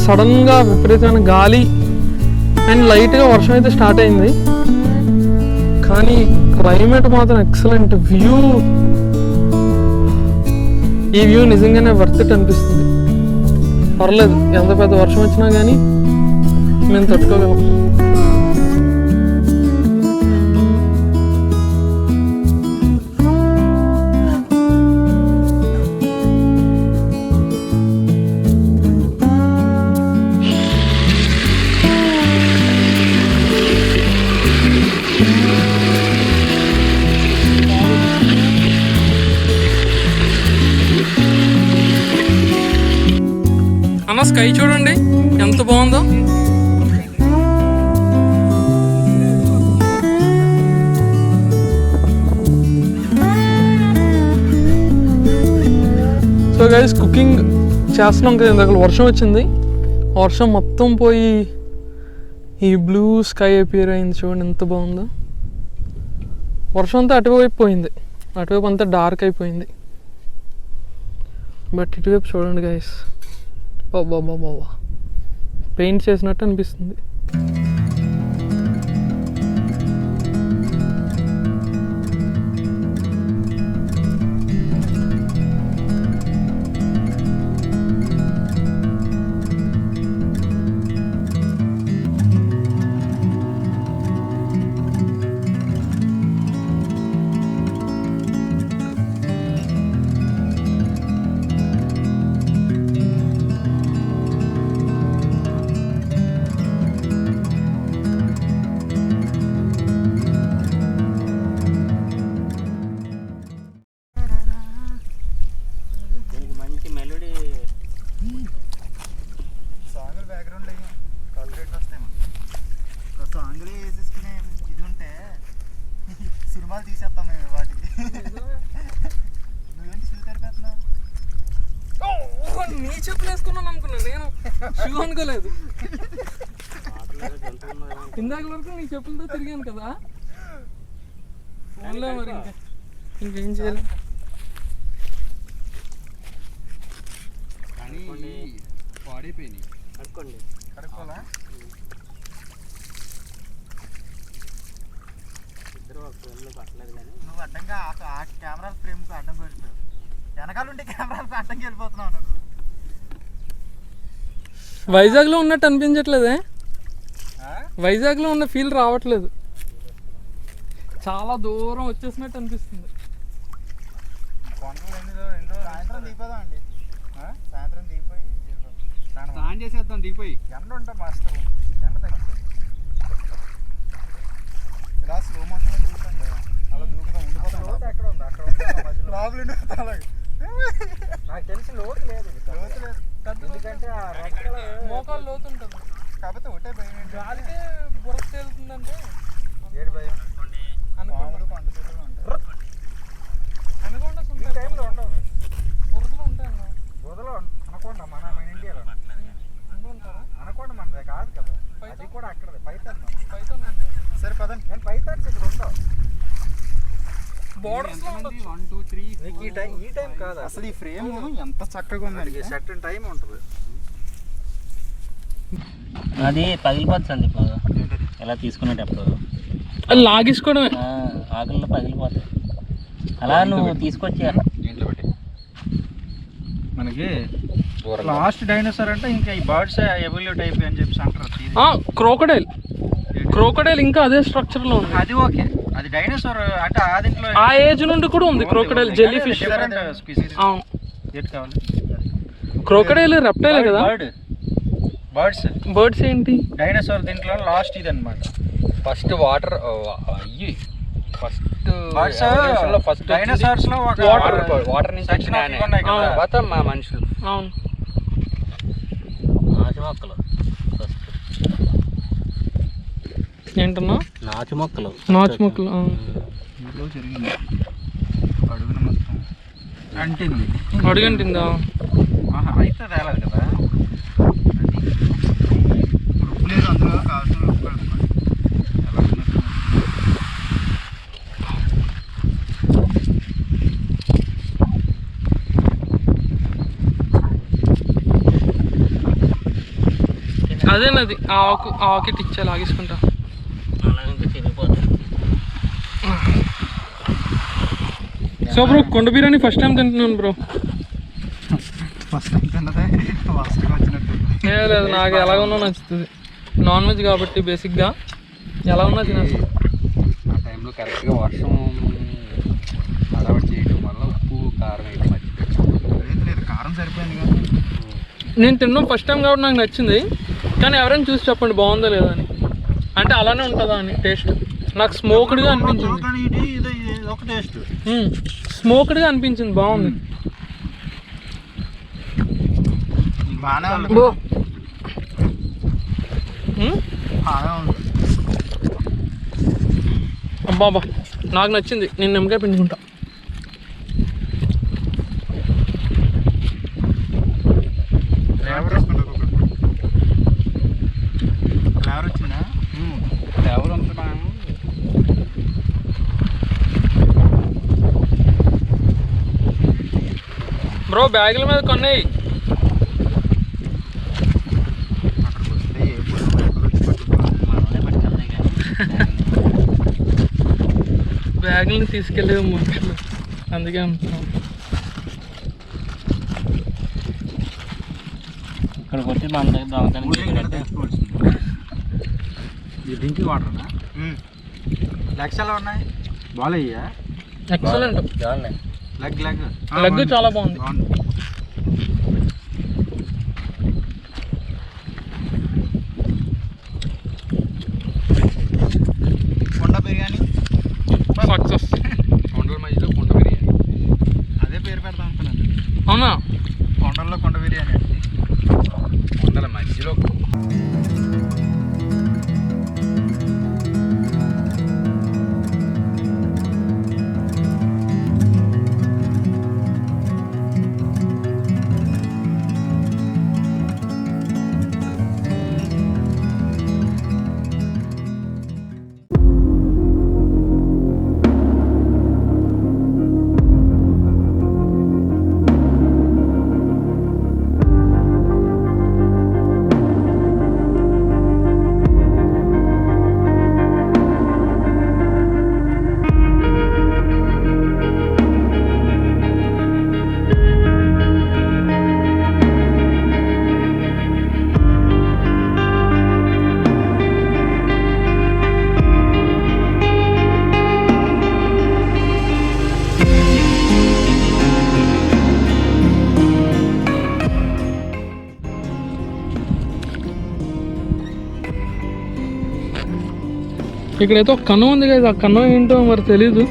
సడన్గా విపరీతమైన గాలి అండ్ లైట్గా వర్షం అయితే స్టార్ట్ అయింది. కానీ క్లైమేట్ మాత్రం ఎక్సలెంట్. వ్యూ, ఈ వ్యూ నిజంగానే వర్త్ ఇట్ అనిపిస్తుంది. పర్లేదు, ఎంత పెద్ద వర్షం వచ్చినా కానీ మేము తట్టుకోగలం. అన్న స్కై చూడండి ఎంత బాగుందో. సో గైస్, కుకింగ్ చేస్తున్నాం కదా, ఇందాక వర్షం వచ్చింది. వర్షం మొత్తం పోయి ఈ బ్లూ స్కై అపియర్ అయింది. చూడండి ఎంత బాగుందో. వర్షం అంతా అటువైపు పోయింది, అటువైపు అంతా డార్క్ అయిపోయింది. బట్ ఇటువైపు చూడండి గైస్, బాబా పెయింట్ చేసినట్టు అనిపిస్తుంది. తీసేస్తాం మేము వాటికి. నువ్వేంటి షూ తడిపేస్తున్నావు? నీ చెప్పులు వేసుకున్నాను అనుకున్నా, నేను షూ అనుకోలేదు. ఇందాక వరకు నీ చెప్పులతో తిరిగాను కదా. ఫోన్లో మరి ఇంకేం చేయాలి. కానీ పాడైపోయినాయి. కడుక్కోండి. కడుక్కోవాలా? నువ్వు అడ్డంగా ఆ కెమెరా ఫ్రేమ్కి అడ్డం పెడతావు. వెనకాల ఉంటే కెమెరాలకు అడ్డంకి వెళ్ళిపోతున్నావు నువ్వు. వైజాగ్లో ఉన్నట్టు అనిపించట్లేదే, వైజాగ్లో ఉన్న ఫీల్ రావట్లేదు. చాలా దూరం వచ్చేసినట్టు అనిపిస్తుంది. సాయంత్రం దిగిపోదాం అండి. సాయంత్రం దిగిపోయి స్నానం చేసేద్దాం. దిగిపోయి ఎండ ఉంటాం మస్తు, ఎండ తగ్గిపోయి ఇలా స్లో మోషన్ చూడండి. అలా దూకుతాం, ఉండిపోతాం. ఎక్కడ ఉంది? అక్కడ లోపల ఉండిపోతాం. అలాగే నాకు తెలిసి లోతు లేదు, లోతు లేదు. ఎందుకంటే మోకాలు లోతు ఉంటుంది. కాకపోతే ఒకటే భయం, గాలికే బురద తేలుతుందంటే ఏడు భయం. అనుకోండి టైంలో ఉండవు, బురదలు ఉంటాయి. బురదలో అనకుండా మన ఇండియాలో అనకుండా మనది కాదు కదా, అది కూడా అక్కడది. పైతాన్ సరే పదండి. నేను పైతాన్స్ ఇక్కడ ఉండవు. బోర్డర్స్ లో ఉండొచ్చు. 1 2 3 ఈ టైం కాదు అసలు. ఈ ఫ్రేమ్ ఎంత చక్కగా ఉందండి. సర్టన్ టైం ఉంటుంది. అది పగిలిపోతుంది బాగా ఎలా తీసుకునేటప్పుడు. అది లాగేసుకోవడమే, ఆకుల్లో పగిలిపోతాయి. అలా నువ్వు తీసుకొచ్చి మనకి లాస్ట్ డైనోసార్ అంటే ఇంకా ఈ బర్డ్స్ ఎవల్యూట్ అయిపోయి అని చెప్పి అంటారు. క్రోకడైల్ ఇంకా అదే స్ట్రక్చర్ లో ఉంది. అది ఓకే, అది డైనోసార్ అంటే ఆ దీంట్లో ఆ ఏజ్ నుండి కూడా ఉంది క్రోకడైల్. Jelly fish. అవును, ఏది కావాలి? క్రోకడైల్ రెప్టైల్ కదా. బర్డ్స్ ఏంటి? డైనోసార్ దీంట్లో లాస్ట్ ఇది అనమాట. ఫస్ట్ వాటర్ అయ్యి ఫస్ట్ డైనోసార్స్ లో వాటర్ నుంచి తర్వాత మా మనుషులు. అవును, నాచు మొక్కలు ఏంటన్నా? నాచు మొక్కలు జరిగింది. అడుగున మొత్తం అంటింది. అడుగంటిందా? అయితే తేలేదు కదా. ఉప్పు లేదు అందులో, కావాల్సిన ఉప్పు కలుపుకోండి. అదేనది ఆ ఆకు ఇచ్చా లాగేసుకుంటా. అలా ఇంకా చిరిగిపోతాయి. సో బ్రో కొండ బిర్యానీ ఫస్ట్ టైం తింటున్నాను బ్రో. ఫస్ట్ టైం తిన్నదే ఫస్ట్గా వచ్చినట్టు. లేదు నాకు ఎలా ఉన్నా నచ్చుతుంది. నాన్ వెజ్ కాబట్టి బేసిక్గా ఎలా ఉన్నా తినేస్తాను. ఆ టైంలో కరెక్ట్గా వర్షం అలవాటు చేయడం వల్ల ఉప్పు కారం అయితే మర్చిపోయాను. లేదు కారం సరిపోయింది కానీ నేను తిన్నాం ఫస్ట్ టైం కాబట్టి నాకు నచ్చింది. కానీ ఎవరైనా చూసి చెప్పండి బాగుందా లేదా అని. అంటే అలానే ఉంటుందా అని టేస్ట్. నాకు స్మోక్డ్గా అనిపించింది. కానీ ఇది ఒక టేస్ట్ స్మోక్డ్గా అనిపించింది, బాగుంది. బాగానే ఉంది. బో బాగానే ఉంది. అబ్బాబా నాకు నచ్చింది. నేను నిమ్మకాయ పిండుకుంటా. ఫ్లేవర్ వస్తుంది ఫ్లేవర్ వచ్చిందా? ఫ్లేవర్ అంతా బాగా బ్రో బ్యాగుల మీద కొన్నాయి. అక్కడికి వస్తే ఏ ఫుడ్ వచ్చి పట్టుకోవాలి. మనమే పట్టుకెళ్తాయి కానీ బ్యాగులను తీసుకెళ్ళేది మనుషులు, అందుకే అనుకున్నాను. ఇక్కడికి వచ్చి మన దగ్గర దొంగతనం తెచ్చుకోవాల్సింది. ఇది డ్రింకింగ్ వాటర్నా? లెగ్స్ ఎలా ఉన్నాయి? బాగాలయ్యా. ఎక్సలెంట్. చాలే. లెగ్ చాలా బాగుంది. కొండ బిర్యానీ సక్సెస్. కొండల మధ్యలో కొండ బిర్యానీ. అదే పేరు పెడదాం అనుకున్నాను. అవునా? కొండల్లో కొండ బిర్యానీ. కొండల మధ్యలో ఇక్కడైతే ఒక కన్నం ఉంది కదా, ఆ కన్నం ఏంటో మరి తెలీదు.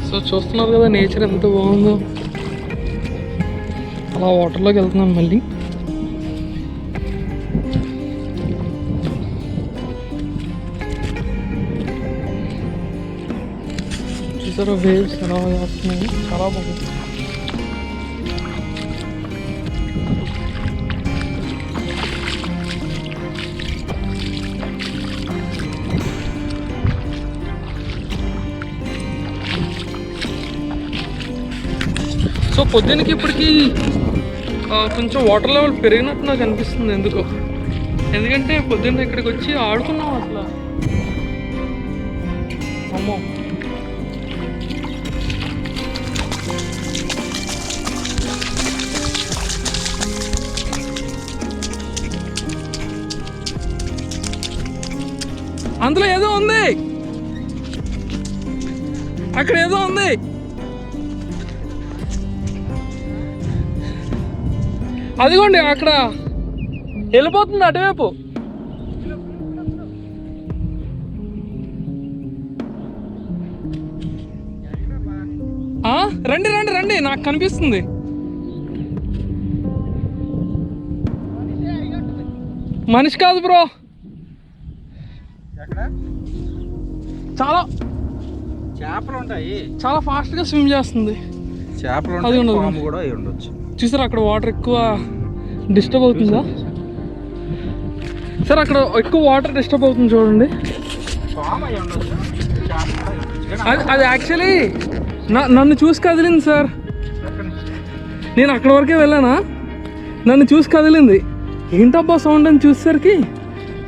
సో చూస్తున్నారు కదా నేచర్ ఎంత బాగుందో. అలా వాటర్లోకి వెళ్తున్నాం మళ్ళీ. చూసారా వేవ్స్ ఎలా వస్తున్నాయి, చాలా బాగుంది. సో పొద్దున్నకి ఇప్పటికి కొంచెం వాటర్ లెవెల్ పెరిగినట్టు నాకు అనిపిస్తుంది ఎందుకో. ఎందుకంటే పొద్దున్న ఇక్కడికి వచ్చి ఆడుకున్నాం అసలు. అమ్మో అందులో ఏదో ఉంది, అక్కడ ఏదో ఉంది. అదిగోండి అక్కడ వెళ్ళిపోతుంది అటువైపు. రండి రండి రండి, నాకు కనిపిస్తుంది. మనిషి కాదు బ్రో, చాలా చేపలు ఉంటాయి. చాలా ఫాస్ట్గా స్విమ్ చేస్తుంది. చేపలు అది ఉండదు. పాము కూడా అయి ఉండొచ్చు. చూసారా అక్కడ వాటర్ ఎక్కువ డిస్టర్బ్ అవుతుందా సార్? అక్కడ ఎక్కువ వాటర్ డిస్టర్బ్ అవుతుంది చూడండి. పాము అయి ఉండొచ్చు. చేపలు కూడా అయి ఉండొచ్చు. అది యాక్చువల్లీ నన్ను చూసి కదిలింది సార్. నేను అక్కడ వరకే వెళ్ళానా, నన్ను చూసి కదిలింది. ఏంటబ్బా సౌండ్ అని చూసేసరికి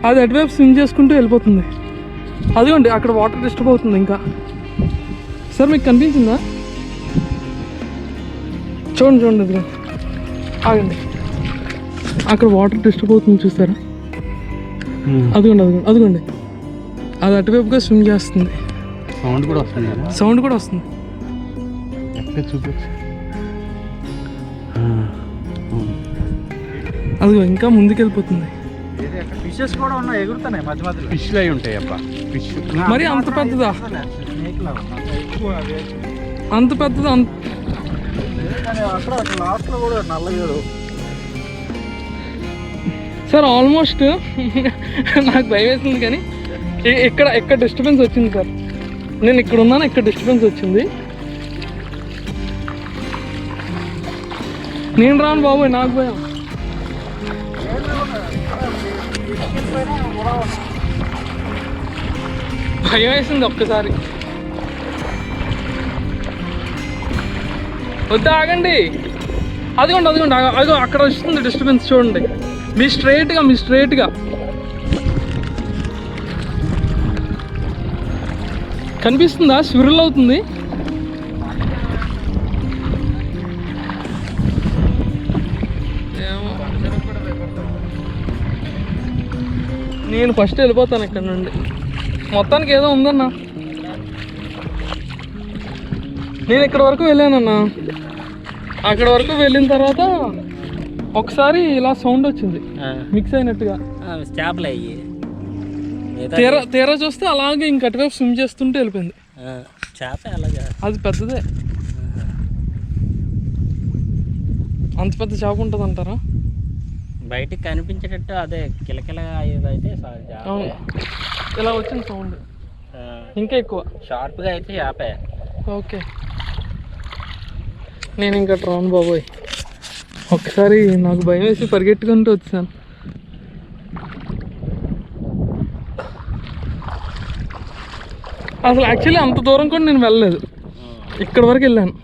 అది అటువైపు స్విమ్ చేసుకుంటూ వెళ్ళిపోతుంది. అదిగోండి అక్కడ వాటర్ డిస్టర్బ్ అవుతుంది. ఇంకా సార్ మీకు కనిపించిందా? చూడండి చూడండి, అదిగో ఆగండి, అక్కడ వాటర్ డిస్టర్బ్ అవుతుంది చూస్తారా? అదిగోండి అదిగోండి అదిగోండి, అది అటువైపుగా స్విమ్ చేస్తుంది. సౌండ్ కూడా వస్తుంది. సౌండ్ కూడా వస్తుంది. ఎక్కడ చూపించు. అదిగో ఇంకా ముందుకెళ్ళిపోతుంది. ఫిషెస్ కూడా ఉన్నాయి, ఎగురుతున్నాయి మధ్య మధ్యలో. ఫిష్లు అయి ఉంటాయి అబ్బా. ఫిష్ మరి అంత పెద్దదా? స్నేక్ లాగా ఎక్కువ అవి. అంత పెద్దదా? కానీ అక్కడ లాస్ట్లో కూడా నల్లగేడు. సార్ ఆల్మోస్ట్ నాకు భయం వేసింది, కానీ ఎక్కడ డిస్టర్బెన్స్ వచ్చింది సార్. నేను ఇక్కడ ఉన్నాను, ఇక్కడ డిస్టర్బెన్స్ వచ్చింది. నేను రాను బాబోయ్, నాకు భయం. భయం వేసింది ఒక్కసారి. వద్దా ఆగండి, అదిగోండి అదిగోండి, అదిగో అక్కడ వస్తుంది డిస్టర్బెన్స్ చూడండి. మీ స్ట్రైట్గా కనిపిస్తుందా? స్విర్ల్ అవుతుంది. నేను ఫస్ట్ వెళ్ళిపోతాను ఇక్కడ నుండి. మొత్తానికి ఏదో ఉందన్నా. నేను ఇక్కడ వరకు వెళ్ళానన్నా. అక్కడ వరకు వెళ్ళిన తర్వాత ఒకసారి ఇలా సౌండ్ వచ్చింది మిక్స్ అయినట్టుగా. చేపలు అయ్యి తీరా చూస్తే అలాగే ఇంక అటువైపు స్విమ్ చేస్తుంటే వెళ్ళిపోయింది. చేప అలాగే అది పెద్దదే. అంత పెద్ద చేప ఉంటుంది అంటారా? బయటికి కనిపించేటట్టు అదే కిలకిల అయితే అవును, ఇలా వచ్చింది సౌండ్. ఇంకా ఎక్కువ షార్ప్గా అయితే చేపే. ఓకే, నేను ఇంకా రాను బాబోయ్. ఒకసారి నాకు భయం వేసి పరిగెట్టుకుంటూ వచ్చాను. అసలు యాక్చువల్లీ అంత దూరం కూడా నేను వెళ్ళలేదు, ఇక్కడ వరకు వెళ్ళాను.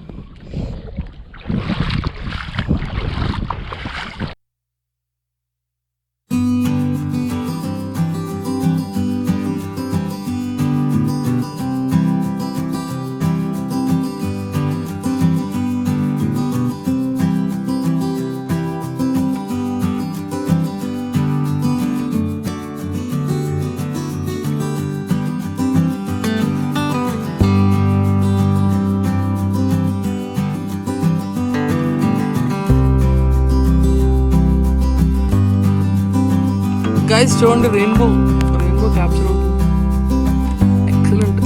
గైస్ చూడండి, రెయిన్బో క్యాప్చర్ అవుతుంది. ఎక్సలెంట్.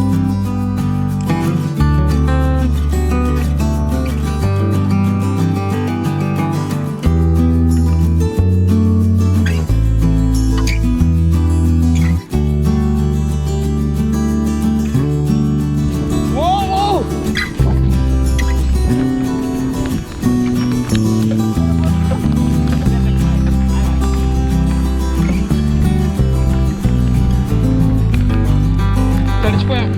తడిచిపోయాం.